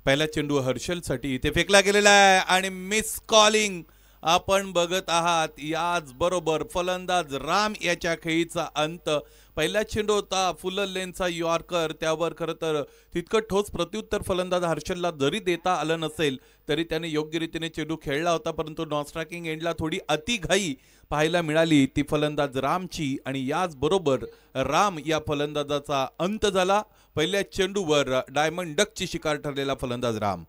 पहिला चेंडू हर्षलसाठी इथे फेकला गेलेला आहे आणि मिस कॉलिंग आपण बघत आहात. याच बरोबर फलंदाज राम याच्या खेळीचा अंत. पहिला चेंडू होता फुल लेनचा यॉर्कर, त्यावर खरं तर तितकं ठोस प्रत्युत्तर फलंदाज हर्षलला जरी देता आलं नसेल तरी त्याने योग्य रीतीने चेंडू खेळला होता, परंतु नॉन स्ट्रायकिंग एंडला थोडी अतिघाई पाहायला मिळाली ती फलंदाज रामची आणि याच बरोबर राम या फलंदाजाचा अंत झाला. पहिल्या चेंडूवर डायमंड डकची शिकार ठरलेला फलंदाज राम.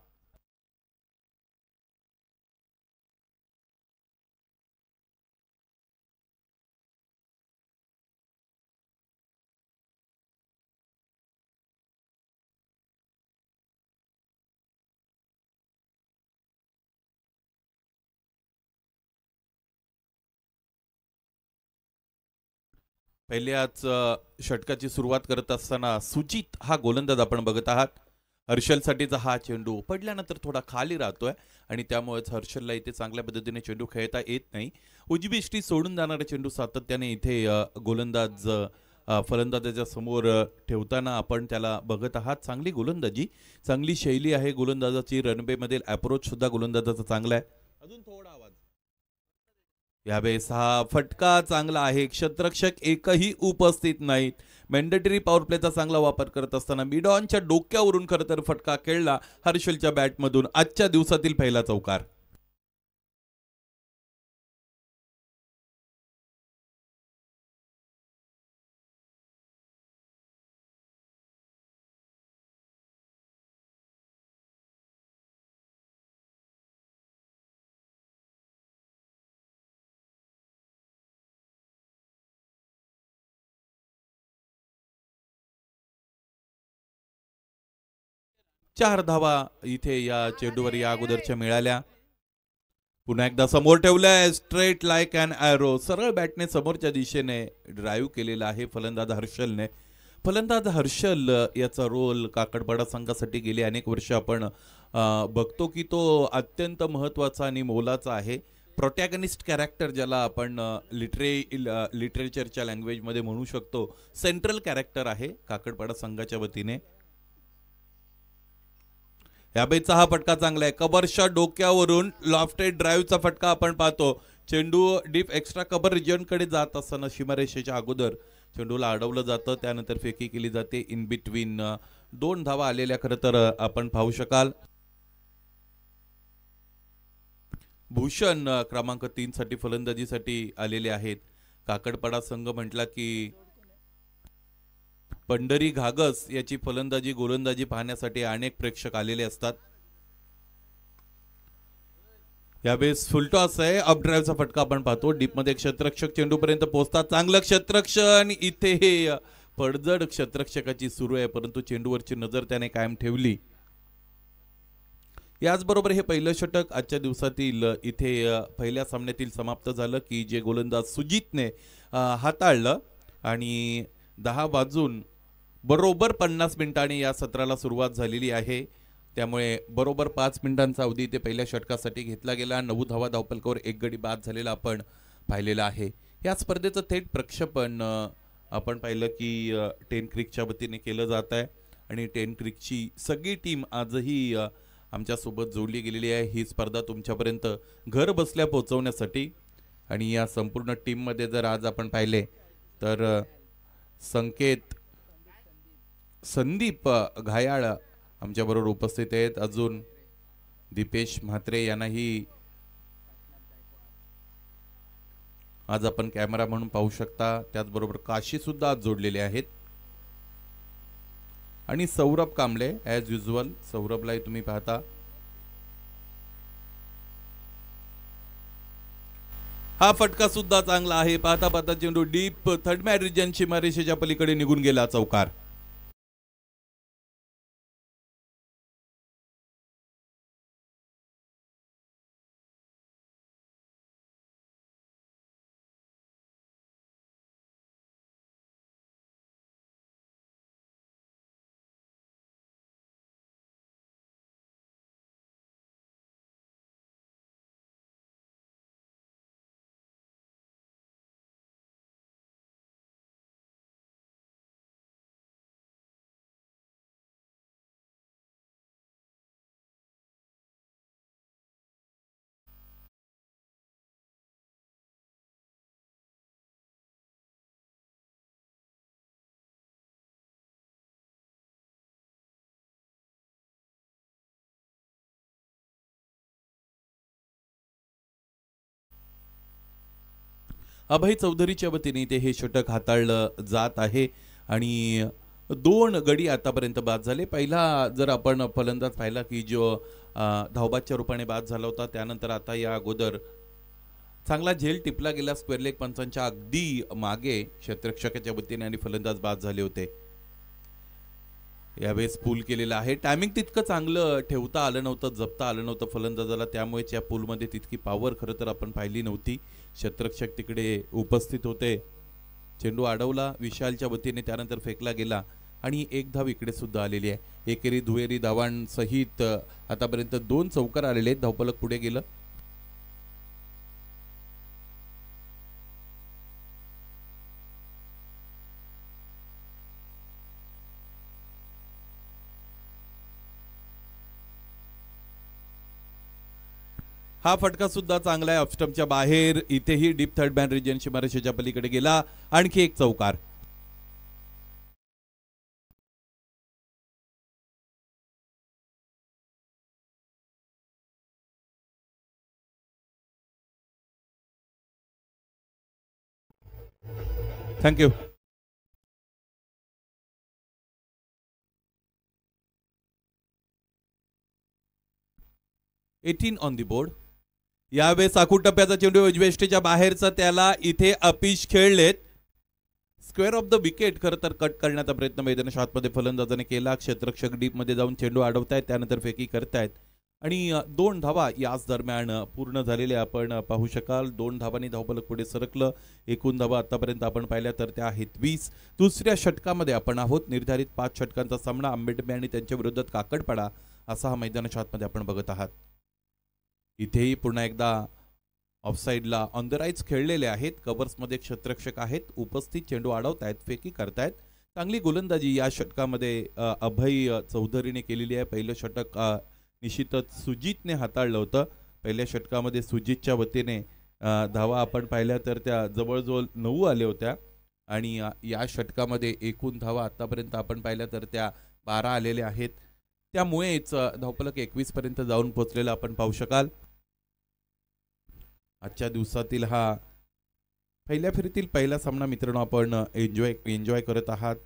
पहिल्याच षटकाची सुरुवात करत असताना सुजित हा गोलंदाज आपण बघत आहात. हर्षलसाठीचा हा चेंडू पडल्यानंतर थोडा खाली राहतोय आणि त्यामुळेच हर्षलला इथे चांगल्या पद्धतीने चेंडू खेळता येत नाही. उजवी इष्टी सोडून जाणारा चेंडू सातत्याने इथे गोलंदाज फलंदाजाच्या समोर ठेवताना आपण त्याला बघत आहात. चांगली गोलंदाजी, चांगली शैली आहे गोलंदाजाची. रनवे मधील अप्रोच सुद्धा गोलंदाजाचा चांगला आहे. अजून थोडा आवाज. यावेळेस हा फटका चांगला आहे. क्षेत्ररक्षक एकही उपस्थित नाहीत. मॅन्डेटरी पॉवर प्लेचा चांगला वापर करत असताना मिडॉनच्या डोक्यावरून खरं तर फटका खेळला हर्षलच्या बॅटमधून. आजच्या दिवसातील पहिला चौकार. चार धावा इथे या चेंडूवर या अगोदरच्या मिळाल्या. पुन्हा एकदा समोर ठेवलंय स्ट्रेट लाईक अँड ॲरो. सरळ बॅटने समोरच्या दिशेने ड्राईव्ह केलेला आहे फलंदाज हर्षलने. फलंदाज हर्षल याचा रोल काकडपाडा संघासाठी गेली अनेक वर्ष आपण बघतो की तो अत्यंत महत्त्वाचा आणि मोलाचा आहे. प्रोटॅगनिस्ट कॅरेक्टर ज्याला आपण लिटरेचरच्या लँग्वेजमध्ये म्हणू शकतो, सेंट्रल कॅरेक्टर आहे काकडपाडा संघाच्या वतीने. याबेचा हा फटका चांगला आहे. कबरच्या डोक्यावरून लॉफ्टेड ड्राईव्हचा फटका आपण पाहतो. चेंडू डीप एक्स्ट्रा कबर रिजनकडे जात असताना सीमारेषेच्या अगोदर चेंडूला अडवलं जातं, त्यानंतर फेकी केली जाते. इन बिटवीन दोन धावा आलेल्या खरं तर आपण पाहू शकाल. भूषण क्रमांक 3 साठी फलंदाजीसाठी आलेले आहेत. काकडपाडा संघ म्हटला की पंढरी घागस याची फलंदाजी गोलंदाजी पाहण्यासाठी अनेक प्रेक्षक आलेले असतात. यावेळेस फुलटॉस आहे. अप ड्राईव्हचा फटका आपण पाहतो. डीपमध्ये क्षेत्ररक्षक चेंडूपर्यंत पोहोचतात. चांगलं क्षेत्ररक्षण इथे पडझड क्षेत्ररक्षकाची सुरू आहे, परंतु चेंडूवरची नजर त्याने कायम ठेवली. याचबरोबर हे पहिलं षटक आजच्या दिवसातील इथे पहिल्या सामन्यातील समाप्त झालं की जे गोलंदाज सुजितने हाताळलं आणि 10 वाजून बरोबर 50 मिनिटांनी या सत्राला सुरुवात झालेली आहे. त्यामुळे बरोबर 5 मिनिटांचा अवधी इथे पहिल्या षटकासाठी घेतला गेला. 9 धावा धावफलकावर एक गडी बाद झालेला आपण पाहिलेलं आहे. या स्पर्धेचं थेट प्रक्षेपण आपण पाहिलं की 10 क्रिकच्या वतीने केलं जात आहे आणि 10 क्रिकची सगळी टीम आजही आमच्यासोबत जोडली गेलेली आहे ही स्पर्धा तुमच्यापर्यंत घर बसल्या पोहोचवण्यासाठी. आणि या संपूर्ण टीममध्ये जर आज आपण पाहिले तर संकेत, संदीप घायाळ आमच्याबरोबर उपस्थित आहेत. अजून दीपेश म्हात्रे यांनाही आज आपण कॅमेरा म्हणून पाहू शकता. त्याचबरोबर काशी सुद्धा आज जोडलेले आहेत आणि सौरभ कांबळे ॲज युजल. सौरभलाही तुम्ही पाहता. हा फटका सुद्धा चांगला आहे. पाहता पाहता चेंडू डीप थर्ड मॅन रिजन सीमारेषेच्या पलीकडे निघून गेला. चौकार. अभय चौधरीच्या वतीने इथे हे षटक हाताळलं जात आहे आणि 2 गडी आतापर्यंत बाद झाले. पहिला जर आपण फलंदाज पाहिला की जो धावबादच्या रूपाने बाद झाला होता, त्यानंतर आता या अगोदर चांगला झेल टिपला गेला स्क्वेअर लेग पंचांच्या अगदी मागे क्षेत्ररक्षकाच्या वतीने आणि फलंदाज बाद झाले होते. यावेळेस पूल केलेला आहे. टायमिंग तितकं चांगलं ठेवता आलं नव्हतं, जपता आलं नव्हतं फलंदाजाला, त्यामुळेच या पूलमध्ये तितकी पॉवर खरं तर आपण पाहिली नव्हती. क्षेत्ररक्षक तिकडे उपस्थित होते. चेंडू अडवला विशालच्या वतीने, त्यानंतर फेकला गेला आणि एक धाव इकडे सुद्धा आलेली आहे. एकेरी दुहेरी धावांसहित आतापर्यंत 2 चौकार आलेले आहेत. धावफलक पुढे गेलं. हा फटका सुद्धा चांगला आहे ऑफस्टम्पच्या बाहेर. इथेही डीप थर्ड मॅन रिजन सीमारेषेच्या पलीकडे गेला. आणखी एक चौकार. थँक्यू. 18 on the board. यावेळेस आखूड टप्प्याचा चेंडू उजवेष्टीच्या बाहेरचा, त्याला इथे uppish खेळलेत. Square of the wicket खरं तर कट करण्याचा प्रयत्न मैदानाच्या आतमध्ये फलंदाजाने केला. क्षेत्ररक्षक डीप मध्ये जाऊन चेंडू अडवतायत, त्यानंतर फेकी करतायत आणि 2 धावा याच दरम्यान पूर्ण झालेल्या आपण पाहू शकाल. 2 धावांनी धावफलक पुढे सरकलं. एकूण धावा आतापर्यंत आपण पाहिल्या तर त्या आहेत 20. दुसऱ्या षटकामध्ये आपण आहोत. निर्धारित 5 षटकांचा सामना आंबेडमे आणि त्यांच्या विरोधात काकडपाडा असा हा मैदानाच्या आतमध्ये आपण बघत आहात. इथेही पुन्हा एकदा ऑफसाईडला ऑन द राईट्स खेळलेले आहेत. कव्हर्समध्ये क्षेत्ररक्षक आहेत उपस्थित. चेंडू अडवतायत, फेकी करतायत. चांगली गोलंदाजी या षटकामध्ये अभय चौधरीने केलेली आहे. पहिलं षटक निश्चितच सुजितने हाताळलं होतं. पहिल्या षटकामध्ये सुजितच्या वतीने धावा आपण पाहिल्या तर त्या जवळजवळ 9 आल्या होत्या आणि या षटकामध्ये एकूण धावा आतापर्यंत आपण पाहिल्या तर त्या 12 आलेल्या आहेत. त्यामुळेच धावफलक 21 पर्यंत जाऊन पोहोचलेला आपण पाहू शकाल. आजच्या दिवसातील हा पहिल्या फेरीतील पहिला सामना मित्रांनो आपण एन्जॉय करत आहात.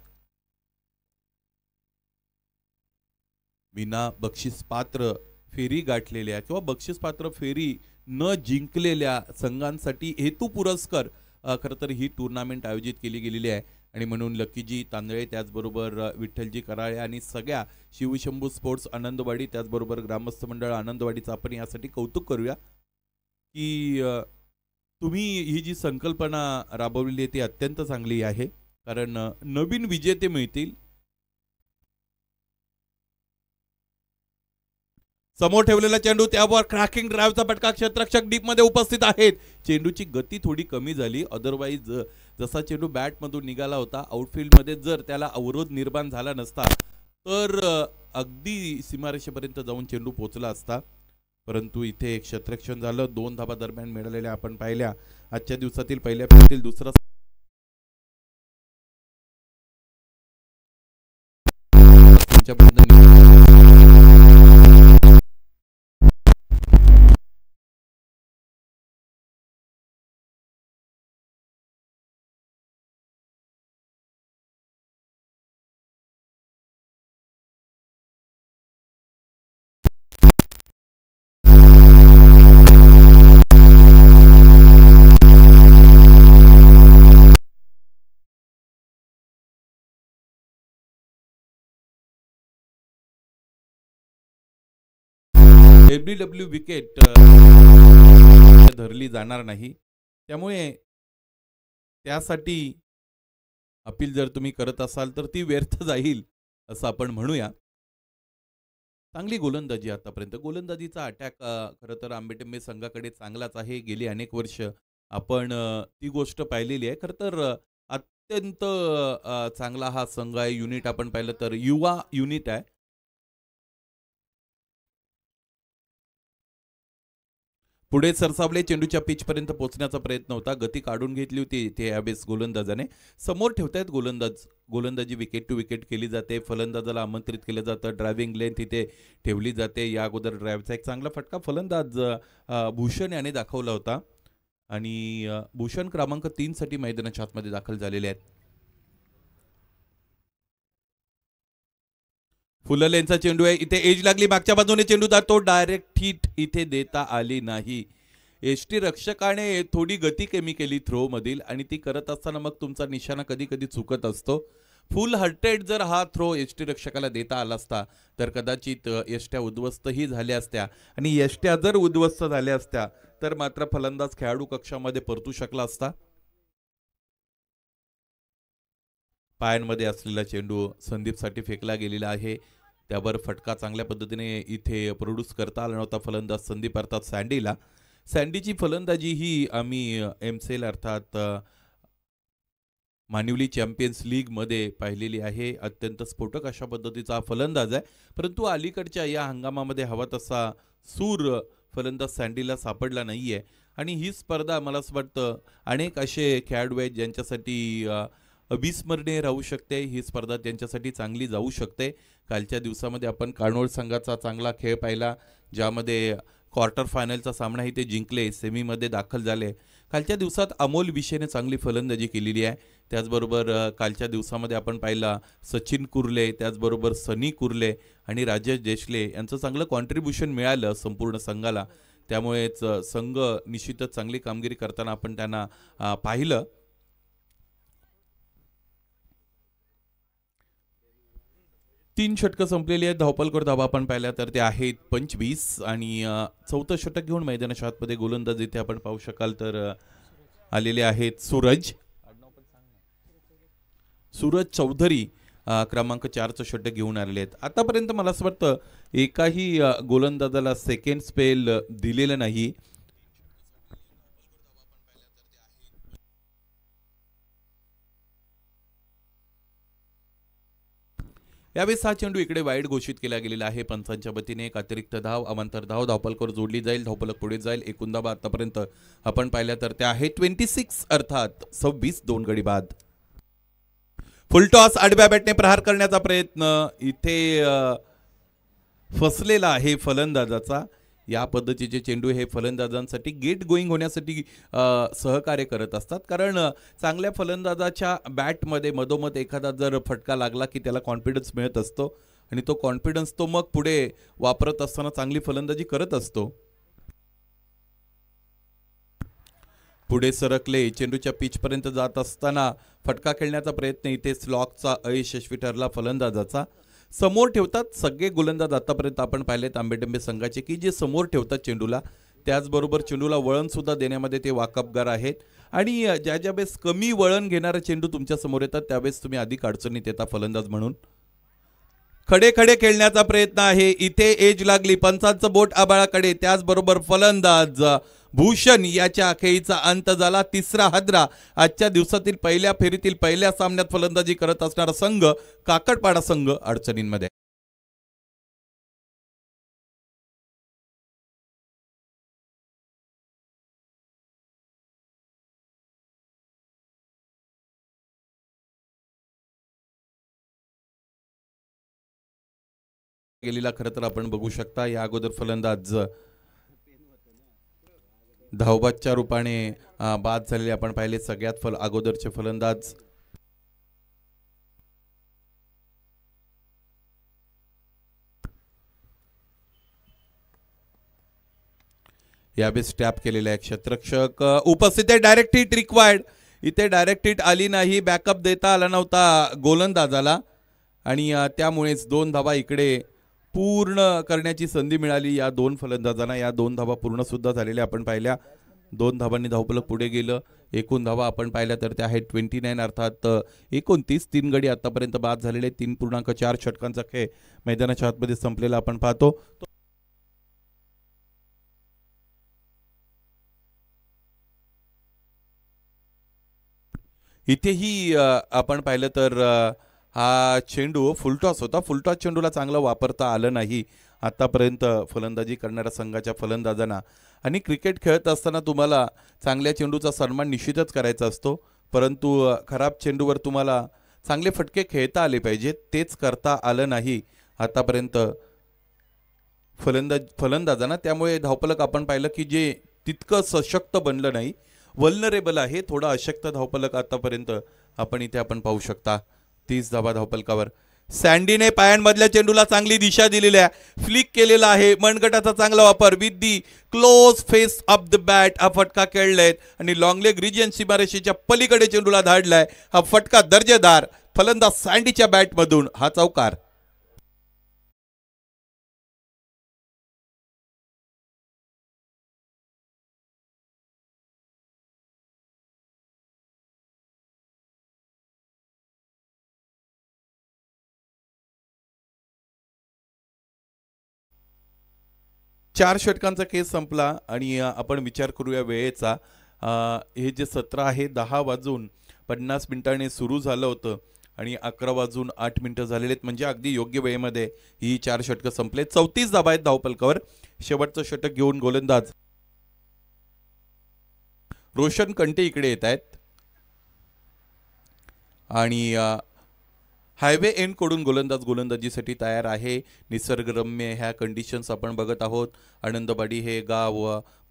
विना बक्षीस पात्र फेरी गाठलेल्या किंवा बक्षीस पात्र फेरी न जिंकलेल्या संघांसाठी हेतू पुरस्कार खरं तर ही टुर्नामेंट आयोजित केली गेलेली आहे आणि म्हणून लकीजी तांदळे, त्याचबरोबर विठ्ठलजी कराळे आणि सगळ्या शिवशंभू स्पोर्ट्स आनंदवाडी, त्याचबरोबर ग्रामस्थ मंडळ आनंदवाडीचं आपण यासाठी कौतुक करूया की तुम्ही ही जी संकल्पना राबवलेली आहे ती अत्यंत चांगली आहे. कारण नवीन विजेते मिळतील. समोर ठेवलेला चेंडू, त्यावर क्रॅकिंग ड्राईव्हचा फटका. क्षेत्ररक्षक डीप मध्ये उपस्थित आहेत. चेंडूची गती थोडी कमी झाली. अदरवाईज जसा चेंडू बॅटमधून निघाला होता आउटफील्डमध्ये जर त्याला अवरोध निर्माण झाला नसता तर अगदी सीमारेषेपर्यंत जाऊन चेंडू पोहोचला असता. परंतु इथे एक क्षेत्ररक्षण झालं. 2 धावा दरम्यान मिळालेल्या आपण पाहिल्या. आजच्या दिवसातील पहिल्या फेरीतील दुसरा LBW विकेट धरली जाणार नाही. त्यामुळे त्यासाठी अपील जर तुम्ही करत असाल तर ती व्यर्थ जाईल असं आपण म्हणूया. चांगली गोलंदाजी आतापर्यंत. गोलंदाजीचा अटॅक खरं तर आंबेडमे संघाकडे चांगलाच आहे. गेली अनेक वर्ष आपण ती गोष्ट पाहिलेली आहे. खरं तर अत्यंत चांगला हा संघ आहे. युनिट आपण पाहिलं तर युवा युनिट आहे. पुढे सरसावले. चेंडूच्या पिच पर्यंत पोहोचण्याचा प्रयत्न होता. गती काढून घेतली होती इथे यावेळेस गोलंदाजाने. समोर ठेवतायत गोलंदाजी विकेट टू विकेट केली जाते. फलंदाजाला आमंत्रित केलं जातं. ड्रायव्हिंग लेंथ इथे ठेवली जाते. या अगोदर ड्राईव्हचा एक चांगला फटका फलंदाज भूषण याने दाखवला होता. आणि भूषण क्रमांक 3 साठी मैदानाच्या आतमध्ये दाखल झालेले आहेत. फुलल यांचा चेंडू आहे, इथे एज लागली, मागच्या बाजूने चेंडू जातो, डायरेक्ट हिट इथे देता आली नाही. एसटी रक्षकाने थोडी गती कमी केली थ्रो मधील आणि ती करत असताना मग तुमचा निशाणा कधी कधी चुकत असतो. फुल हार्टेड जर हा थ्रो एसटी रक्षकाला देता आला असता तर कदाचित एसट्या उद्ध्वस्तही झाल्या असत्या आणि एसट्या जर उद्ध्वस्त झाल्या असत्या तर मात्र फलंदाज खेळाडू कक्षामध्ये परतू शकला असता. पायांमध्ये असलेला चेंडू संदीपसाठी फेकला गेलेला आहे, त्यावर फटका चांगल्या पद्धतीने इथे प्रोड्यूस करता आला नव्हता फलंदाज संदीप अर्थात सँडीला. सँडीची फलंदाजी ही आम्ही एमसेल अर्थात मानिवली चॅम्पियन्स लीगमध्ये पाहिलेली आहे. अत्यंत स्फोटक अशा पद्धतीचा हा फलंदाज आहे, परंतु अलीकडच्या या हंगामामध्ये हवा तसा सूर फलंदाज सँडीला सापडला नाहीये आणि ही स्पर्धा मला असं वाटतं अनेक असे खेळाडू आहेत ज्यांच्यासाठी अविस्मरणीय राहू शकते. ही स्पर्धा त्यांच्यासाठी चांगली जाऊ शकते. कालच्या दिवसामध्ये आपण कानोड संघाचा चांगला खेळ पाहिला, ज्यामध्ये क्वार्टर फायनलचा सामनाही ते जिंकले, सेमीमध्ये दाखल झाले. कालच्या दिवसात अमोल विशेने चांगली फलंदाजी केलेली आहे. त्याचबरोबर कालच्या दिवसामध्ये आपण पाहिला सचिन कुर्ले, त्याचबरोबर सनी कुर्ले आणि राजेश देशले यांचं चांगलं कॉन्ट्रीब्युशन मिळालं संपूर्ण संघाला. त्यामुळेच संघ निश्चितच चांगली कामगिरी करताना आपण त्यांना पाहिलं. तीन षटकं संपलेली आहेत. धावपलकर धावा आपण पाहिल्या तर ते आहेत 25 आणि चौथं षटक घेऊन मैदानाच्या आतमध्ये गोलंदाज इथे आपण पाहू शकाल तर आलेले आहेत सूरज चौधरी क्रमांक 4चं षटक घेऊन आलेले आहेत. आतापर्यंत मला असं वाटतं एकाही गोलंदाजाला सेकंड स्पेल दिलेलं नाही. यावेळेस हा चेंडू इकडे वाईड घोषित केला गेलेला आहे पंचांच्या वतीने. एक अतिरिक्त धाव, अवांतर धाव, धावपलकर जोडली जाईल, धावपलक पुढे जाईल. एकूण धावा आतापर्यंत आपण पाहिल्या तर त्या आहे 26 अर्थात 26, 2 गडी बाद. फुलटॉस आडव्या बॅटने प्रहार करण्याचा प्रयत्न इथे फसलेला आहे फलंदाजाचा. या पद्धतीचे चेंडू हे फलंदाजांसाठी गेट गोईंग होण्यासाठी सहकार्य करत असतात, कारण चांगल्या फलंदाजाच्या बॅटमध्ये मधोमध एखादा जर फटका लागला की त्याला कॉन्फिडन्स मिळत असतो आणि तो कॉन्फिडन्स तो मग पुढे वापरत असताना चांगली फलंदाजी करत असतो. पुढे सरकले, चेंडूच्या पिचपर्यंत जात असताना फटका खेळण्याचा प्रयत्न इथे स्लॉकचा अयशस्वी ठरला फलंदाजाचा. समोर ठेवतात सगळे गोलंदाज आतापर्यंत आपण पाहिलेत आंबेडंबे संघाचे की जे समोर ठेवतात चेंडूला, त्याचबरोबर चेंडूला वळण सुद्धा देण्यामध्ये ते वाकबगार आहेत आणि ज्या ज्या वेळेस कमी वळण घेणारे चेंडू तुमच्या समोर येतात त्यावेळेस तुम्ही अधिक अडचणीत येता फलंदाज म्हणून. खडे खडे खेळण्याचा प्रयत्न आहे, इथे एज लागली, पंचांचं बोट आबाळाकडे, त्याचबरोबर फलंदाज भूषण याच्या खेळीचा अंत झाला. तिसरा हदरा आजच्या दिवसातील पहिल्या फेरीतील पहिल्या सामन्यात फलंदाजी करत असणारा संघ काकडपाडा संघ अडचणींमध्ये. गेलेला खरं तर आपण बघू शकता. या अगोदर फलंदाज धावबादच्या रूपाने बाद झालेले आपण पाहिले. सगळ्यात अगोदरचे फलंदाज यावेळेस टॅप केलेला आहे. क्षेत्ररक्षक उपस्थित आहे. डायरेक्ट हिट रिक्वायर्ड, इथे डायरेक्ट हिट आली नाही, बॅकअप देता आला नव्हता गोलंदाजाला आणि त्यामुळेच 2 धावा इकडे पूर्ण करण्याची संधी मिळाली या 2 फलंदाजांना. या 2 धावा पूर्ण सुद्धा झालेल्या आपण पाहिल्या. 2 धावांनी धावपलक पुढे गेलं. एकूण धावा आपण पाहिल्या तर त्या आहेत 29 अर्थात 29. 3 गडी आतापर्यंत बाद झालेले. 3.4 षटकांचा खेळ मैदानाच्या आतमध्ये संपलेला आपण पाहतो. इथेही आपण पाहिलं तर हा चेंडू फुलटॉस होता. फुलटॉस चेंडूला चांगलं वापरता आलं नाही आतापर्यंत फलंदाजी करणाऱ्या संघाच्या फलंदाजांना. आणि क्रिकेट खेळत असताना तुम्हाला चांगल्या चेंडूचा सन्मान निश्चितच करायचा असतो, परंतु खराब चेंडूवर तुम्हाला चांगले फटके खेळता आले पाहिजेत, तेच करता आलं नाही आतापर्यंत फलंदाजांना. त्यामुळे धावपलक आपण पाहिलं की जे तितकं सशक्त बनलं नाही. वल्नरेबल आहे, थोडा अशक्त धावफलक आतापर्यंत आपण पाहू शकता. 30 धावा धावफलकावर. सँडीने पायांमधल्या चेंडूला चांगली दिशा दिलेली आहे, फ्लिक केलेला आहे, मनगटाचा चांगला वापर with the close face of the bat हा फटका खेळलाय आणि लॉंगलेग रिजन सीमारेषेच्या पलीकडे चेंडूला धाडलाय. हा फटका दर्जेदार, फलंदाज सँडीच्या बॅटमधून हा चौकार. चार षटकांचा केस संपला आणि आपण विचार करूया वेळेचा. हे जे सत्र आहे 10:50 सुरू झालं होतं आणि 11:08 झालेले आहेत, म्हणजे अगदी योग्य वेळेमध्ये ही 4 षटकं संपले. 34 धावा आहेत धावफलकावर. शेवटचं षटक घेऊन गोलंदाज रोशन कंटे इकडे येत आहेत आणि हायवे एंड कडून गोलंदाज गोलंदाजीसाठी तयार आहे. निसर्गरम्य ह्या कंडिशन्स आपण बघत आहोत. आनंदवाडी हे गाव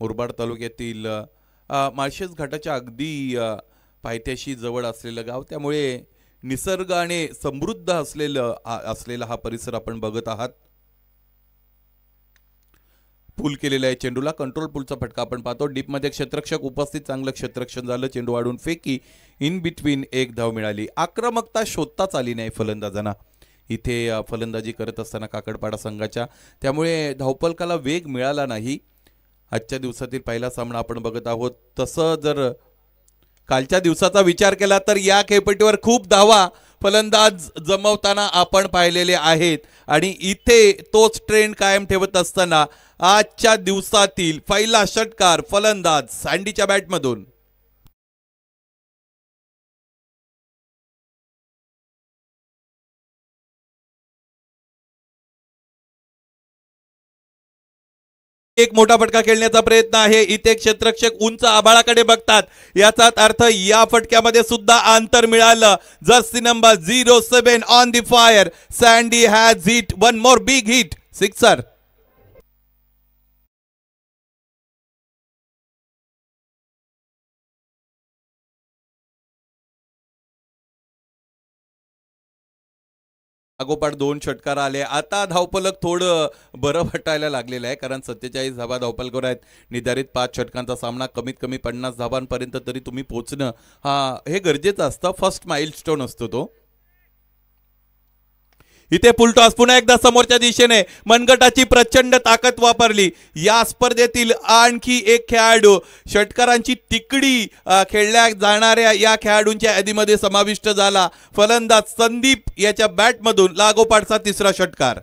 मुरबाड तालुक्यातील माळशेज घाटाच्या अगदी पायथ्याशी जवळ असलेलं गाव, त्यामुळे निसर्गाने समृद्ध असलेला हा परिसर आपण बघत आहात. पूल केलेला आहे चेंडूला, कंट्रोल पूलचा फटका आपण पाहतो. डीपमध्ये क्षेत्ररक्षक उपस्थित, चांगलं क्षेत्ररक्षण झालं, चेंडू वाढून फेकी, इन बिटवीन एक धाव मिळाली. आक्रमकता शोधताच आली नाही फलंदाजांना इथे फलंदाजी करत असताना काकडपाडा संघाच्या, त्यामुळे धावफलकाला वेग मिळाला नाही. आजच्या दिवसातील पहिला सामना आपण बघत आहोत. तसं जर कालच्या दिवसाचा विचार केला तर या खेळपट्टीवर खूप धावा फलंदाज जमवताना आपण पाहिलेले आहेत आणि इथे तोच ट्रेंड कायम ठेवत असताना आजच्या दिवसातील पहिला षटकार फलंदाज सँडीच्या बॅटमधून. एक मोठा फटका खेळण्याचा प्रयत्न आहे. इथे क्षेत्ररक्षक उंच आभाळाकडे बघतात, याचा अर्थ या फटक्यामध्ये सुद्धा अंतर मिळालं. Jersey number 07 on the fire. Sandy has hit one more big hit, sixer. लागोपाठ 2 षटकार आले. आता धावफलक थोडं बरं वाटायला लागलेलं आहे, कारण 47 धावा धावफलकावर आहेत. निर्धारित 5 षटकांचा सामना, कमीत कमी 50 धावांपर्यंत तरी तुम्ही पोहोचणं हे गरजेचं असतं. फर्स्ट माइलस्टोन असतो तो. इथे फुलटॉस पुन्हा एकदा समोरच्या दिशेने मनगटाची प्रचंड ताकद वापरली. या स्पर्धेतील आणखी एक खेळाडू षटकारांची तिकडी खेळल्या जाणाऱ्या या खेळाडूंच्या यादीमध्ये समाविष्ट झाला. फलंदाज संदीप याच्या बॅटमधून लागोपाठचा तिसरा षटकार.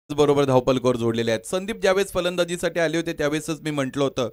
बरोबर धावफलकावर जोडलेले आहेत. संदीप ज्यावेळेस फलंदाजीसाठी आले होते त्यावेळेसच मी म्हटलं होतं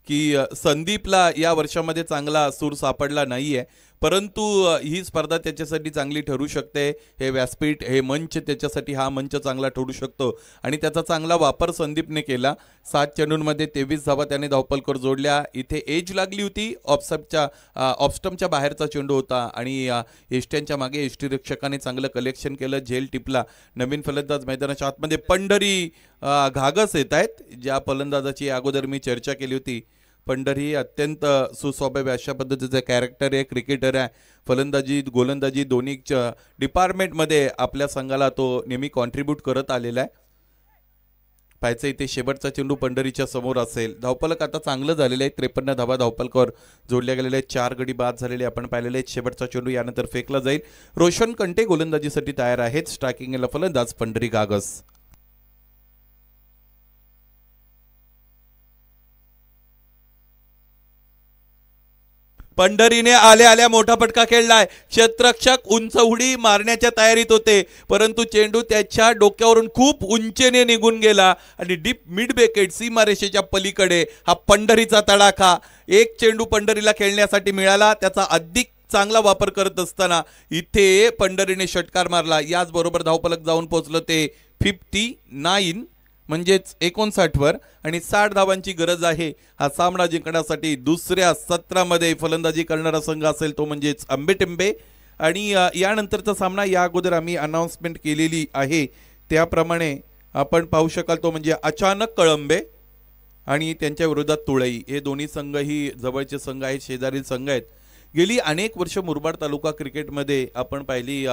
की संदीपला या वर्षामध्ये चांगला सूर सापडला नाहीये, परंतु ही स्पर्धा त्याच्यासाठी चांगली ठरू शकते. हे व्यासपीठ, हे मंच त्याच्यासाठी, हा मंच चांगला ठरू शकतो आणि त्याचा चांगला वापर संदीपने केला. 7 चेंडूंमध्ये 23 धावा त्याने धावफलकावर जोडल्या. इथे एज लागली होती, ऑफस्टमच्या बाहेरचा चेंडू होता आणि एष्ट्यांच्या मागे यष्टीरक्षकाने चांगलं कलेक्शन केलं, झेल टिपला. नवीन फलंदाज मैदानाच्या आतमध्ये पंढरी घागस येत आहेत, ज्या फलंदाजाची अगोदर मी चर्चा केली होती. पंढरी अत्यंत सुस्वभावी अशा पद्धतीचं कॅरेक्टर आहे, क्रिकेटर आहे. फलंदाजी गोलंदाजी दोन्ही डिपार्टमेंटमध्ये आपल्या संघाला तो नेहमी कॉन्ट्रीब्यूट करत आलेला आहे. पाहायचं इथे शेवटचा चेंडू पंढरीच्या समोर असेल. धावफलक आता चांगलं झालेलं आहे. 53 धावा धावफलकावर जोडल्या गेलेल्या आहेत. 4 गडी बाद झालेले आपण पाहिलेले आहेत. शेवटचा चेंडू यानंतर फेकला जाईल. रोशन कंटे गोलंदाजीसाठी तयार आहेत. स्ट्रायकिंगला फलंदाज पंढरी गागस. पंढरीने आल्या आल्या मोठा फटका खेळलाय. क्षेत्ररक्षक उंच उडी मारण्याच्या तयारीत होते, परंतु चेंडू त्याच्या डोक्यावरून खूप उंचेने निघून गेला आणि डीप मिड विकेट सीमारेषेच्या पलीकडे हा पंढरीचा तडाखा. एक चेंडू पंढरीला खेळण्यासाठी मिळाला, त्याचा अधिक चांगला वापर करत असताना इथे पंढरीने षटकार मारला. याचबरोबर धावफलक जाऊन पोहोचलं ते 59 म्हणजेच 59 वर आणि 60 धावांची गरज आहे हा सामना जिंकण्यासाठी. दुसऱ्या सत्रामध्ये फलंदाजी करणारा संघ असेल तो म्हणजेच आंबेटिंबे आणि यानंतरचा सामना या अगोदर आम्ही अनाउन्समेंट केलेली आहे त्याप्रमाणे आपण पाहू शकाल तो म्हणजे अचानक कळंबे आणि त्यांच्या विरोधात तुळई. हे दोन्ही संघ ही जवळचे संघ आहेत, शेजारील संघ आहेत. गेली अनेक वर्ष मुरबाड तालुका क्रिकेटमध्ये आपण पाहिली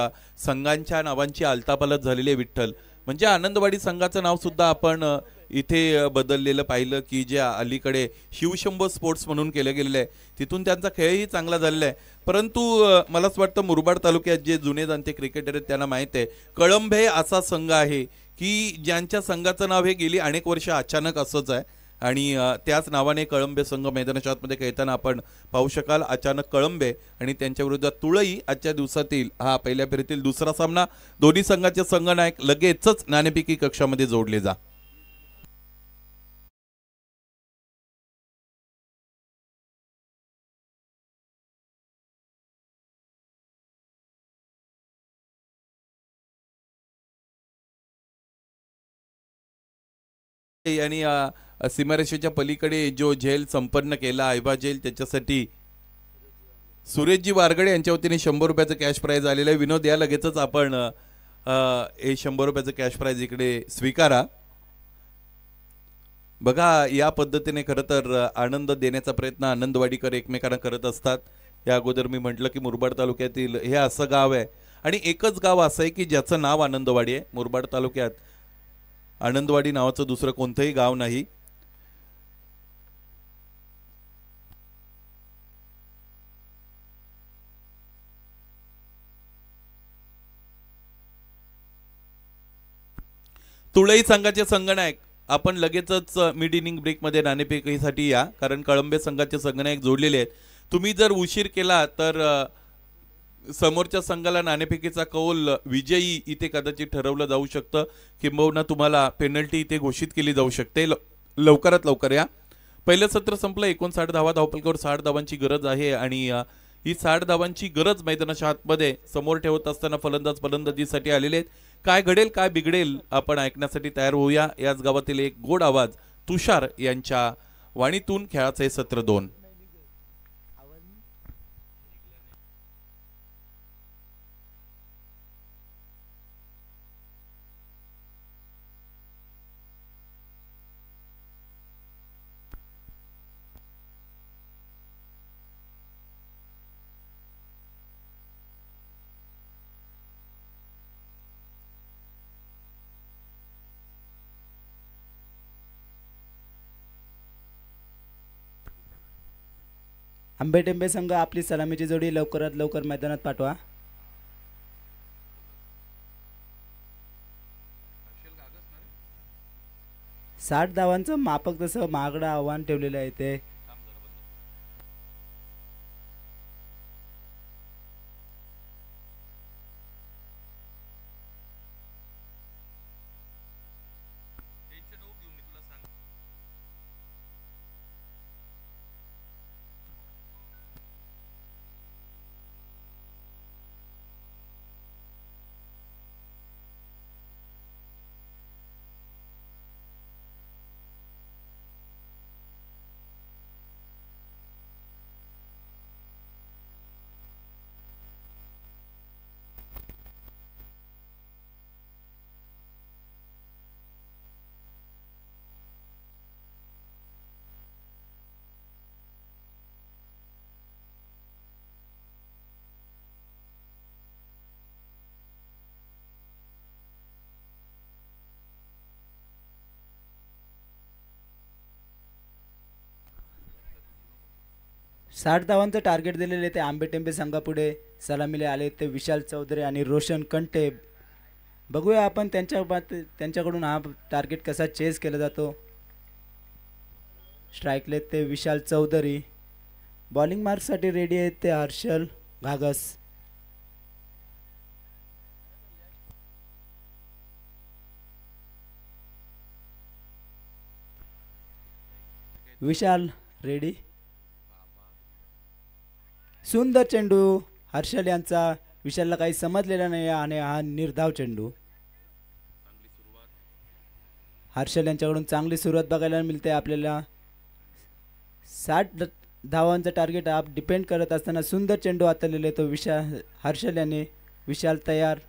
संघांच्या नावांची आलतापालत झालेली आहे. विठ्ठल म्हणजे आनंदवाडी संघाचं नाव सुद्धा आपण इथे बदललेलं पाहिलं की जे अलीकडे शिवशंभो स्पोर्ट्स म्हणून केलं गेलेलं आहे, तिथून त्यांचा खेळही चांगला झालेला आहे. परंतु मला असं वाटतं मुरबाड तालुक्यात जे जुने जाणते क्रिकेटर आहेत त्यांना माहीत आहे कळंबे असा संघ आहे की ज्यांच्या संघाचं नाव हे गेली अनेक वर्ष अचानक असंच आहे आणि त्याच नावाने कळंबे संघ मैदानाच्या आतमध्ये खेळताना आपण पाहू शकाल. अचानक कळंबे आणि त्यांच्या विरोधात तुळई आजच्या दिवसातील हा पहिल्या फेरीतील दुसरा सामना. दोन्ही संघाचे संघनायक लगेचच नाणेफेकी कक्षामध्ये जोडले जा. आणि सीमारेषेच्या पलीकडे जो झेल संपन्न केला आयबा झेल त्याच्यासाठी सुरेशजी वारगडे यांच्या वतीने 100 रुपयाचं कॅश प्राइज आलेलं आहे. विनोद या लगेचच आपण हे 100 रुपयाचं कॅश प्राइज इकडे स्वीकारा. बघा या पद्धतीने खरं तर आनंद देण्याचा प्रयत्न आनंदवाडीकर एकमेकांना करत असतात. या अगोदर मी म्हटलं की मुरबाड तालुक्यातील हे असं गाव आहे आणि एकच गाव असं आहे की ज्याचं नाव आनंदवाडी आहे. मुरबाड तालुक्यात आनंदवाडी नावाचं दुसरं कोणतंही गाव नाही. तुळई संघाचे संघनायक आपण लगेचच मिड इनिंग ब्रेकमध्ये नाणेफेकीसाठी या, कारण कळंबे संघाचे संघनायक जोडलेले आहेत. तुम्ही जर उशीर केला तर समोरच्या संघाला नाणेफेकीचा कौल विजयी इथे कदाचित ठरवलं जाऊ शकतं, किंबहुना तुम्हाला पेनल्टी इथे घोषित केली जाऊ शकते. लवकरात लवकर या. पहिलं सत्र संपलं. 59 धावा धावपलकावर 60 धावांची गरज आहे आणि ही 60 धावांची गरज मैदानाच्या आतमध्ये समोर ठेवत असताना फलंदाज फलंदाजीसाठी आलेले आहेत. काय घडेल काय बिघडेल आपण ऐकण्यासाठी तयार होऊया. याच गावातील एक गोड आवाज तुषार यांच्या वाणीतून खेळाचे सत्र 2. आंबेटेंबे संघ आपली सलामीची जोडी लवकरात लवकर मैदानात पाठवा. साठ धावांचं मापक तसं महागडं आव्हान ठेवलेलं आहे ते. साठ धावांचं टार्गेट दिलेले ते आंबेटेंबे संघापुढे सलामीले आले ते विशाल चौधरी आणि रोशन कंटे. बघूया आपण त्यांच्याकडून हा टार्गेट कसा चेस केला जातो. स्ट्राईकले ते विशाल चौधरी. बॉलिंग मार्कसाठी रेडी आहेत ते हर्षल घागस. विशाल रेडी. सुंदर चेंडू हर्षल यांचा. विशालला काही समजलेला नाही आणि हा निर्धाव चेंडू. हर्षल यांच्याकडून चांगली सुरुवात बघायला मिळते आपल्याला. 60 धावांचा टार्गेट आप डिपेंड करत असताना सुंदर चेंडू हाताळलेला आहे तो हर्षल याने. विशाल तयार.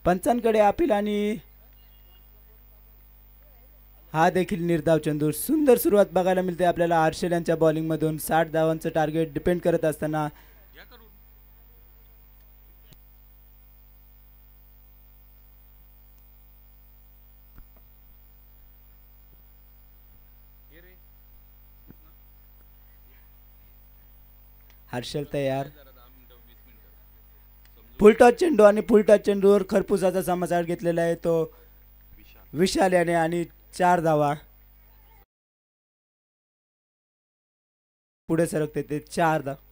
पंचांकडे अपील आणि हा देखील निर्धाव चेंडू. सुंदर सुरुवात बघायला मिळते आपल्याला हर्षल यांच्या बॉलिंग मधून. 60 धावांचं टार्गेट डिपेंड करत असताना हर्षल तयार. फुलटॉस चेंडू आणि फुलटॉस चेंडूवर खरपुसाचा समाचार घेतलेला आहे तो विशाल याने आणि 4 धावा. पुढे सरकते ते 4 धावा.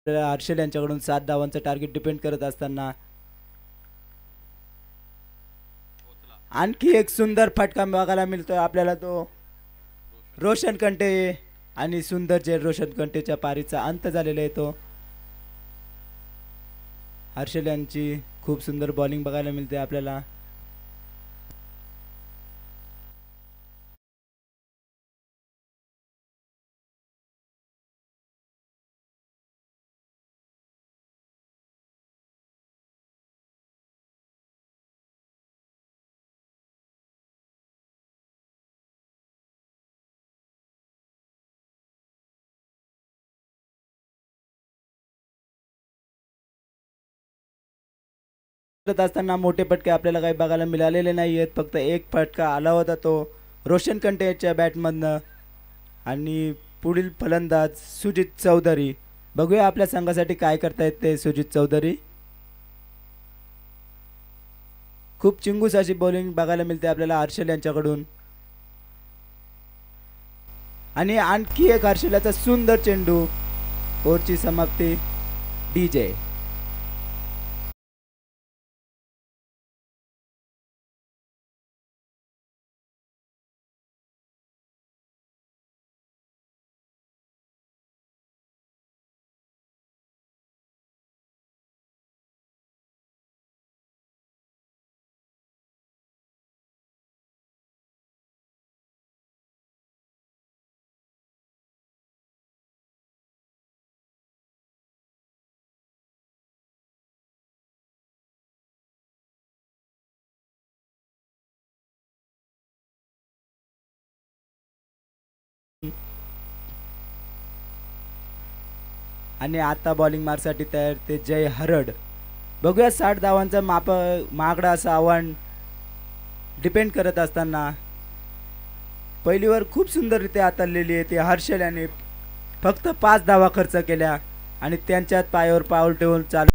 हर्षल यांच्याकडून 7 धावांचं टार्गेट डिपेंड करत असताना आणखी एक सुंदर फटका बघायला मिळतोय आपल्याला तो रोशन कंटे आणि सुंदर जे रोशन कंटेच्या पारीचा अंत झालेला आहे तो. हर्षल यांची खूप सुंदर बॉलिंग बघायला मिळते आपल्याला. करत असताना मोठे फटके आपल्याला काही बघायला मिळालेले नाही आहेत. फक्त एक फटका आला होता तो रोशन कंटे याच्या बॅटमधनं. आणि पुढील फलंदाज सुजित चौधरी. बघूया आपल्या संघासाठी काय करतायत ते सुजित चौधरी. खूप चिंगूस अशी बॉलिंग बघायला मिळते आपल्याला हर्षल यांच्याकडून. आणि आणखी एक हर्षल याचा सुंदर चेंडू. ओव्हरची समाप्ती. DJ. आणि आता बॉलिंग मारसाठी तयार ते जय हरड. बघूया 60 धावांचा महागडा असं आव्हान डिपेंड करत असताना पहिलीवर खूप सुंदररित्या हाताळलेली आहे ती हर्षल याने. फक्त 5 धावा खर्च केल्या आणि त्यांच्यात पायावर पाऊल ठेवून चालू.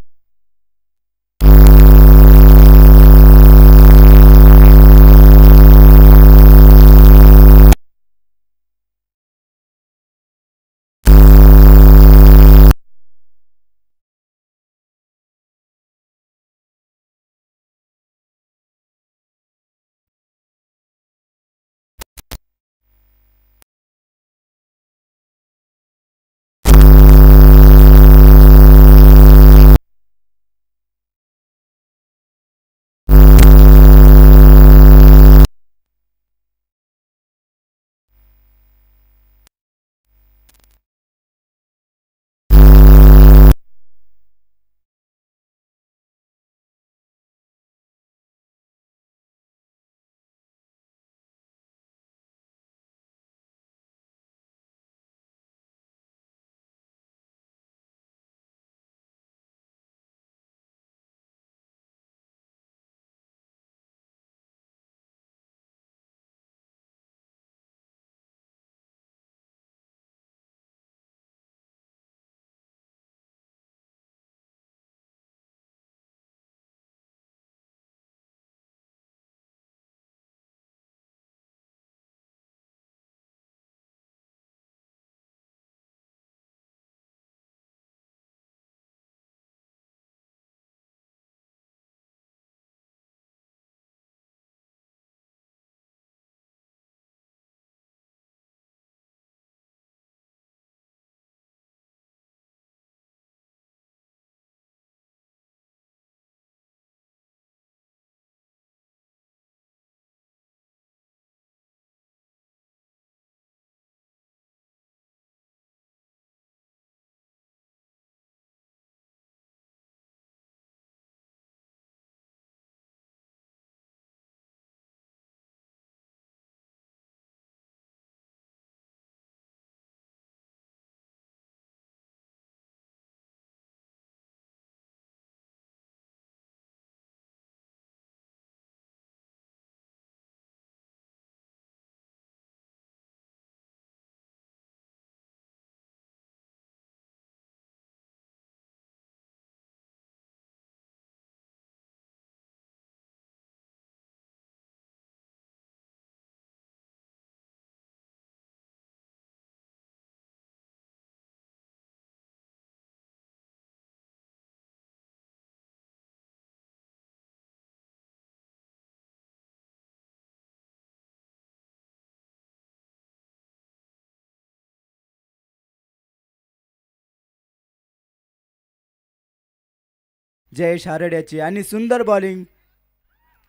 जयेश हारड्याची आणि सुंदर बॉलिंग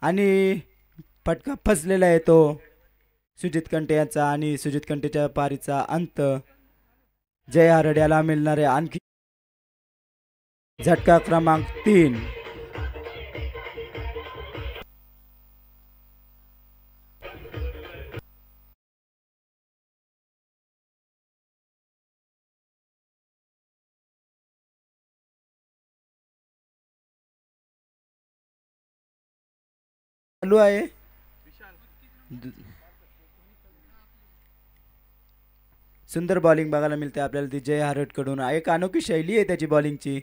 आणि फटका फसलेला आहे तो सुजित कंटे यांचा आणि सुजित कंटेच्या पारीचा अंत. जय हारड्याला मिळणारे आणखी झटका क्रमांक 3. चालू आहे. सुंदर बॉलिंग बघायला मिळते आपल्याला ती जय हारड कडून. एक अनोखी शैली आहे त्याची बॉलिंगची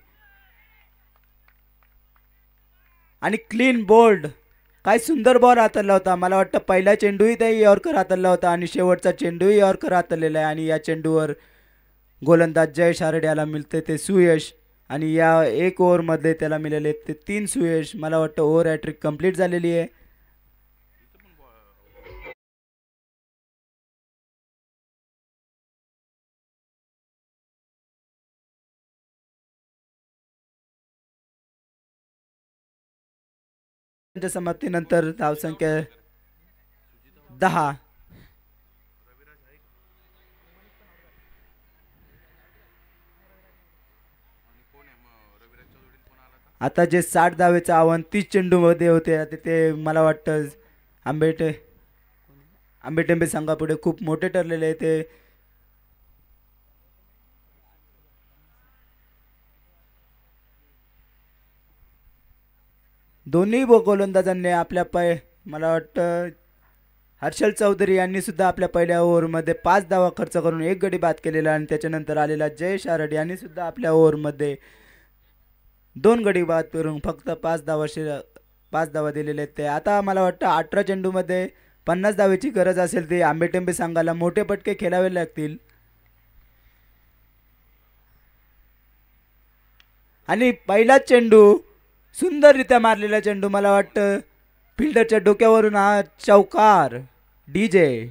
आणि क्लीन बोल्ड. काय सुंदर बॉल हातरला होता. मला वाटतं पहिला चेंडूही त्या यॉर्कर हातरला होता आणि शेवटचा चेंडूही यॉर्कर हातरलेला आहे आणि या चेंडूवर गोलंदाज जयेश हारड याला मिळते ते सुयश आणि या 1 ओव्हरमध्ये त्याला मिळाले ते 3 सुयश. मला वाटतं ओव्हर हॅट्रिक कंप्लीट झालेली आहे. समाप्तीनंतर धावसंख्या 10. आता जे 60 धावेचं आव्हान 30 चेंडूमध्ये होते आता ते मला वाटतं आंबेटेंबे संघापुढे खूप मोठे ठरलेले आहे ते. दोन्ही गोलंदाजांनी आपल्या मला वाटतं हर्षल चौधरी यांनी सुद्धा आपल्या पहिल्या ओव्हरमध्ये 5 धावा खर्च करून 1 गडी बाद केलेला आणि त्याच्यानंतर आलेला जयेश हारड यांनी सुद्धा आपल्या ओव्हरमध्ये 2 गडी बाद करून फक्त 5 धावा दिलेले आहेत ते. आता मला वाटतं 18 चेंडूमध्ये 50 धावेची गरज असेल ते आंबेटेंबे संघाला मोठे पटके खेळावे लागतील. आणि पहिला चेंडू सुंदररित्या मारलेला चेंडू. मला वाटतं फिल्डरच्या डोक्यावरून हा चौकार. डीजे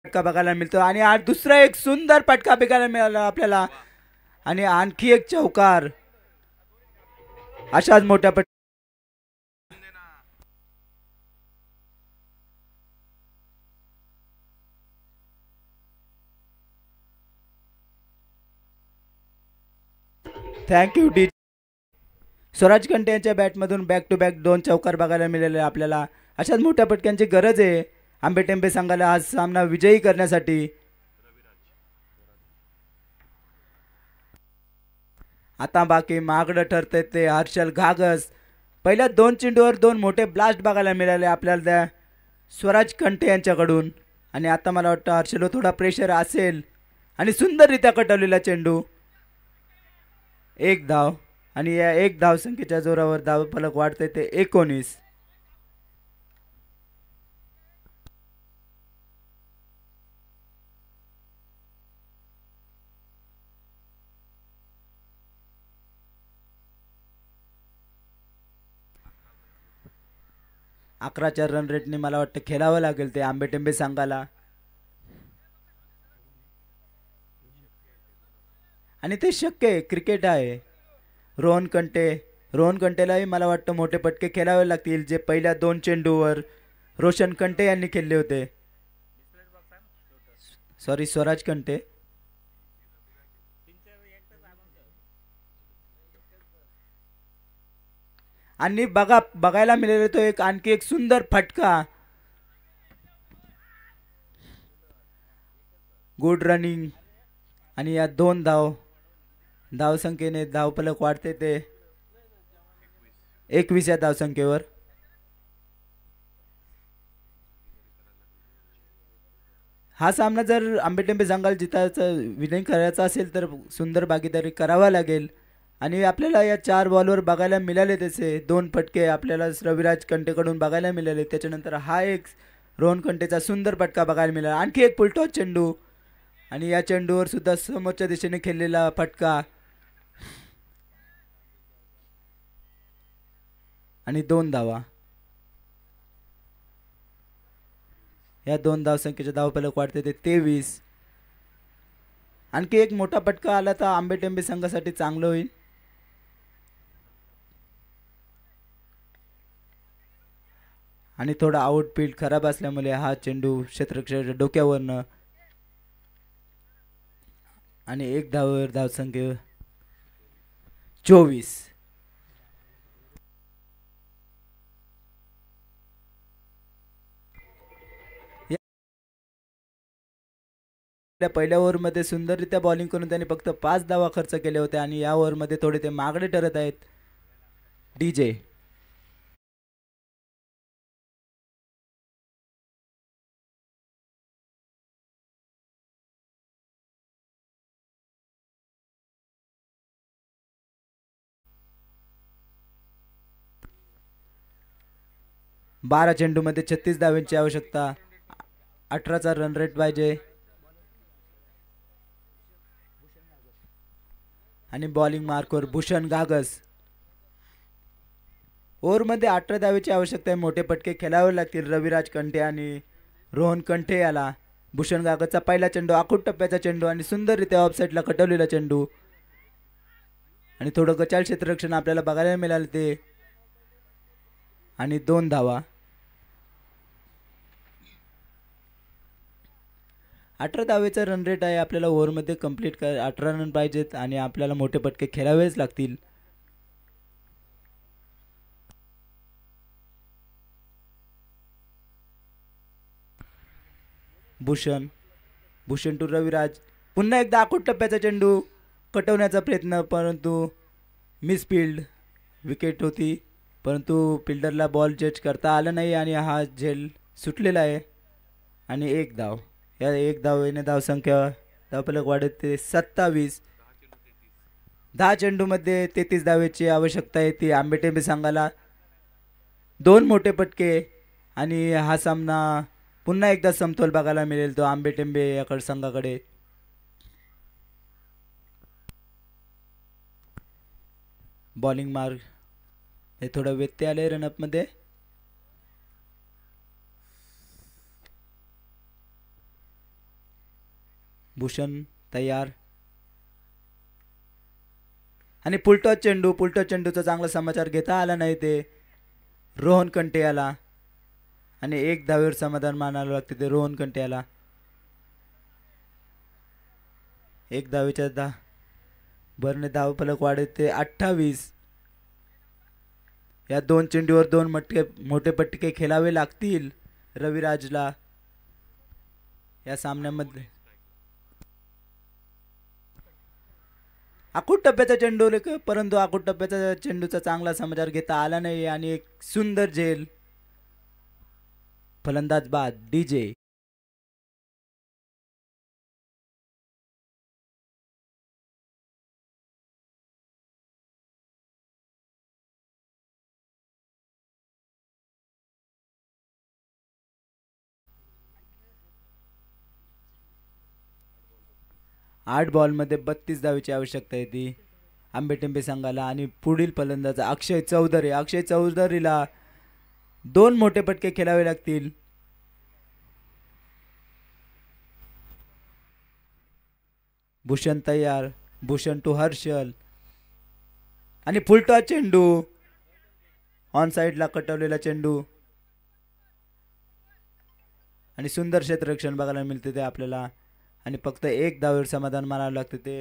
फटका बघायला मिळतो आणि आज दुसरा एक सुंदर फटका बघायला मिळाला आपल्याला आणि आणखी एक चौकार. अशाच मोठ्या थँक्यू डी. स्वराज कंटे यांच्या बॅटमधून बॅक टू बॅक 2 चौकार बघायला मिळाले आपल्याला. अशाच मोठ्या पटक्यांची गरज आहे आंबेटेंबे संघाला आज सामना विजयी करण्यासाठी. आता बाकी महागडं ठरते ते हर्षल घागस. पहिल्या 2 चेंडूवर 2 मोठे ब्लास्ट बघायला मिळाले आपल्याला त्या स्वराज कंटे यांच्याकडून आणि आता मला वाटतं हर्षल थोडा प्रेशर असेल आणि सुंदररित्या कटवलेला चेंडू. 1 धाव आणि या 1 धावसंख्येच्या जोरावर धावफलक वाढते ते 19. अकराच्या रन रेटने मला वाटतं खेळावं लागेल ते आंबेटेंबे संघाला आणि ते शक्य आहे. क्रिकेट आहे. रोहन कंटेलाही मला वाटतं मोठे पटके खेळावे लागतील जे पहिल्या 2 चेंडूवर रोशन कंटे यांनी खेळले होते. सॉरी स्वराज कंटे. आणि बघायला मिळाले तो एक आणखी एक सुंदर फटका. गुड रनिंग आणि या 2 धावसंख्येने धावफलक वाढते ते 21 या धावसंख्येवर. हा सामना जर आंबेटेंबे संघाला विजयी करायचा असेल तर सुंदर भागीदारी करावा लागेल आणि आपल्याला या 4 बॉलवर बघायला मिळाले त्याचे 2 फटके आपल्याला रविराज कंटेकडून बघायला मिळाले. त्याच्यानंतर हा एक रोहन कंटेचा सुंदर फटका बघायला मिळाला. आणखी एक फुलटॉस चेंडू आणि या चेंडूवर सुद्धा समोरच्या दिशेने खेळलेला फटका आणि 2 धावा. या 2 धावसंख्येचे धावफलक वाढते ते 23. आणखी एक मोठा फटका आला तर आंबेटेंबे संघासाठी चांगलं होईल. आणि थोडा आउटफील्ड खराब असल्यामुळे हा चेंडू क्षेत्ररक्षकाच्या डोक्यावरनं आणि 1 धावावर धावसंख्या 24. पहिल्या ओव्हरमध्ये सुंदररित्या बॉलिंग करून त्यांनी फक्त 5 धावा खर्च केले होते आणि या ओव्हरमध्ये थोडे ते मागडे ठरत आहेत. डीजे बारा चेंडूमध्ये 36 धावांची आवश्यकता. 18चा रन रेट पाहिजे. आणि बॉलिंग मार्कवर भूषण गागस. ओव्हरमध्ये 18 धावेची आवश्यकता आहे. मोठे पटके खेळावे लागतील रविराज कंटे आणि रोहन कंटे याला. भूषण गागसचा पहिला चेंडू आखूड टप्प्याचा चेंडू आणि सुंदररित्या ऑफसाईडला कटवलेला चेंडू आणि थोडं गचाळ क्षेत्ररक्षण आपल्याला बघायला मिळालं ते आणि 2 धावा. 18 धावेचा रन रेट आहे. आपल्याला ओव्हरमध्ये कंप्लीट 18 रन पाहिजेत आणि आपल्याला मोठे पटके खेळावेच लागतील. भूषण टू रविराज. पुन्हा एकदा आखूड टप्प्याचा चेंडू कटवण्याचा प्रयत्न परंतु मिसफिल्ड. विकेट होती परंतु फिल्डरला बॉल जज करता आला नाही आणि हा झेल सुटलेला आहे आणि 1 धाव. या 1 धावेने धावसंख्या धावफलक वाढत ते 27. 10 चेंडूमध्ये 33 धावेची आवश्यकता आहे ती आंबेटेंबे संघाला. 2 मोठे पटके आणि हा सामना पुन्हा एकदा समतोल बघायला मिळेल तो आंबेटेंबे याकडे संघाकडे. बॉलिंग मार्क हे थोडं व्यत्यय आले रनअपमध्ये. भूषण तयार आणि पुलटॉस चेंडूचा चांगला समाचार घेता आला नाही ते रोहन कंटे याला आणि 1 धावेवर समाधान मानावं लागते ते रोहन कंटे याला. 1 धावेच्या भरणे धावफलक वाढत ते 28. या 2 चेंडूवर 2 मोठे पटके खेळावे लागतील रविराजला या सामन्यामध्ये. आखूड टप्प्याचा चेंडू परंतु आखूड टप्प्याचा चेंडूचा चांगला समाचार घेता आला नाही आणि एक सुंदर झेल. फलंदाज बाद डीजे. आठ बॉलमध्ये 32 धावेची आवश्यकता आहे ती आंबेटेंबे संघाला आणि पुढील फलंदाज अक्षय चौधरीला 2 मोठे पटके खेळावे लागतील. भूषण तयार. भूषण टू हर्षल आणि फुलटॉस चेंडू ऑन साइडला कटवलेला चेंडू आणि सुंदर क्षेत्ररक्षण बघायला मिळते ते आपल्याला आणि फक्त 1 धावेवर समाधान मानावं लागते ते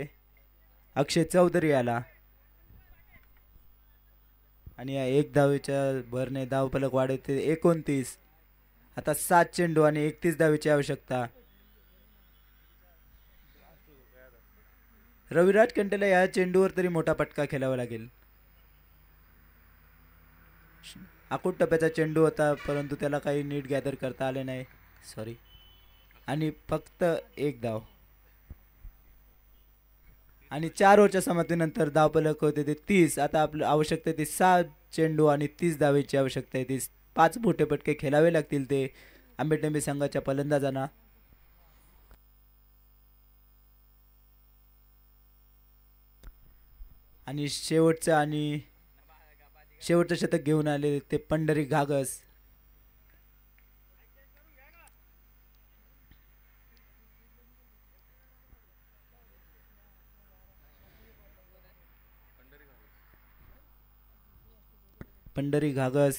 अक्षय चौधरी याला आणि या 1 धावेच्या भरणे धावफलक वाढते 29. आता 7 चेंडू आणि 31 धावेची आवश्यकता. रविराज कंटेला या चेंडूवर तरी मोठा फटका खेळावा लागेल. आखूड टप्प्याचा चेंडू होता परंतु त्याला काही नीट गॅदर करता आले नाही. सॉरी. आणि फक्त 1 धाव. आणि 4 ओव्हरच्या समाप्तीनंतर धावफलक होते ते 30. आता आपलं आवश्यकता ती 6 चेंडू आणि 30 धावेची आवश्यकता आहे. ती 5 मोठे फटके खेळावे लागतील ते आंबेटेंबे संघाच्या फलंदाजांना. आणि शेवटचं शतक घेऊन आले ते पंढरी घागस. पंढरी घागस.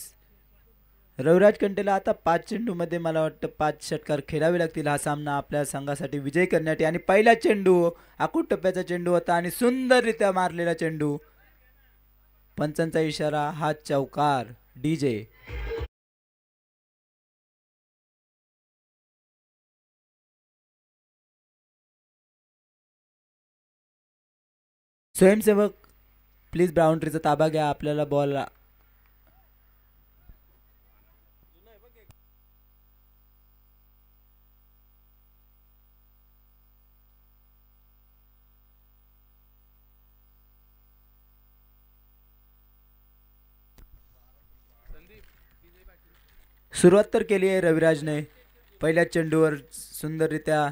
रविराज कंटेला आता 5 चेंडूमध्ये मला वाटतं 5 षटकार खेळावे लागतील हा सामना आपल्या संघासाठी विजय करण्यासाठी. आणि पहिला चेंडू आखूड टप्प्याचा चेंडू होता आणि सुंदररित्या मारलेला चेंडू. पंचांचा इशारा, हा चौकार. डीजे स्वयंसेवक प्लीज बाउंड्रीचा ताबा घ्या. आपल्याला बॉल सुरुवात तर केली आहे रविराजने. पहिल्या चेंडूवर सुंदररित्या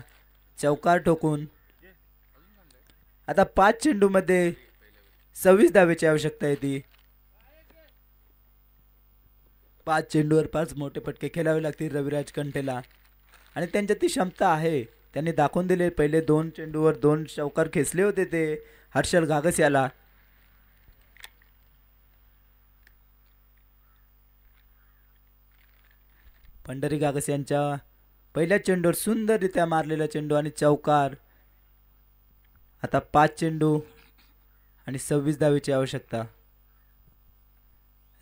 चौकार ठोकून. आता 5 चेंडूमध्ये 26 धावेची आवश्यकता आहे ती. 5 चेंडूवर 5 मोठे फटके खेळावे लागतील रविराज कंटेला आणि त्यांच्यात ती क्षमता आहे. त्यांनी दाखवून दिले. पहिले 2 चेंडूवर 2 चौकार खेचले होते ते हर्षल घागस याला. पंढरी घागस यांच्या पहिल्या चेंडूवर सुंदररित्या मारलेला चेंडू आणि चौकार. आता 5 चेंडू आणि 26 धावेची आवश्यकता.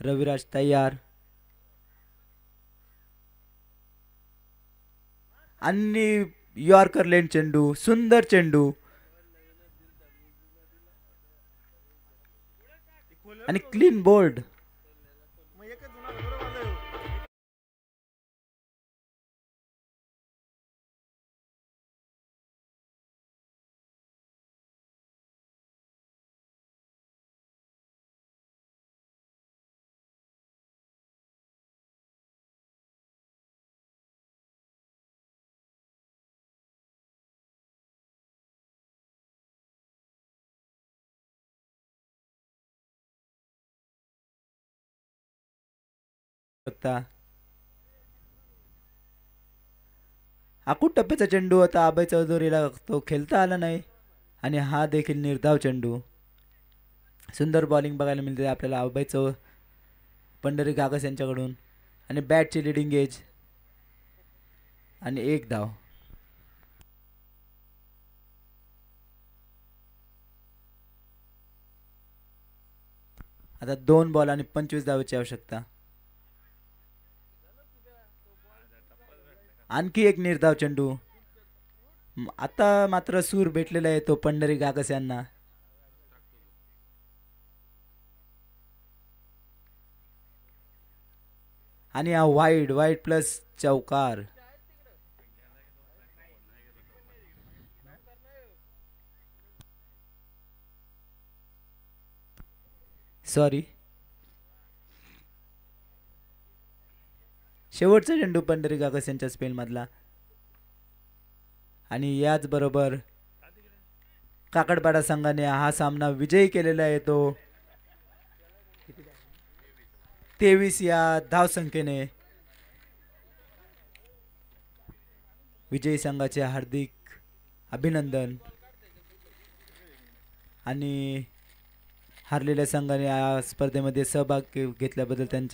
रविराज तयार आणि यॉर्कर लेन चेंडू. सुंदर चेंडू आणि क्लीन बोल्ड. आखूड टप्प्याचा चेंडू होता. अभय चौधरीला तो खेळता आला नाही आणि हा देखील निर्धाव चेंडू. सुंदर बॉलिंग बघायला मिळते आपल्याला अभय पंढरी घागस यांच्याकडून. आणि बॅटची लिडिंग एज आणि 1 धाव. आता 2 बॉल आणि 25 धावेची आवश्यकता. आणखी एक निर्धाव चेंडू. आता मात्र सूर भेटलेला आहे तो पंढरी घागस यांना. आणि हा वाईड प्लस चौकार. सॉरी, शेवटचा चेंडू पंढरी घागस यांच्या स्पेल मधला. आणि याच बरोबर काकडपाडा संघाने हा सामना विजयी केलेला आहे तो 23 या धाव संख्येने. विजयी संघाचे हार्दिक अभिनंदन. आणि हरलेल्या संघाने या स्पर्धेमध्ये सहभाग घेतल्याबद्दल त्यांचे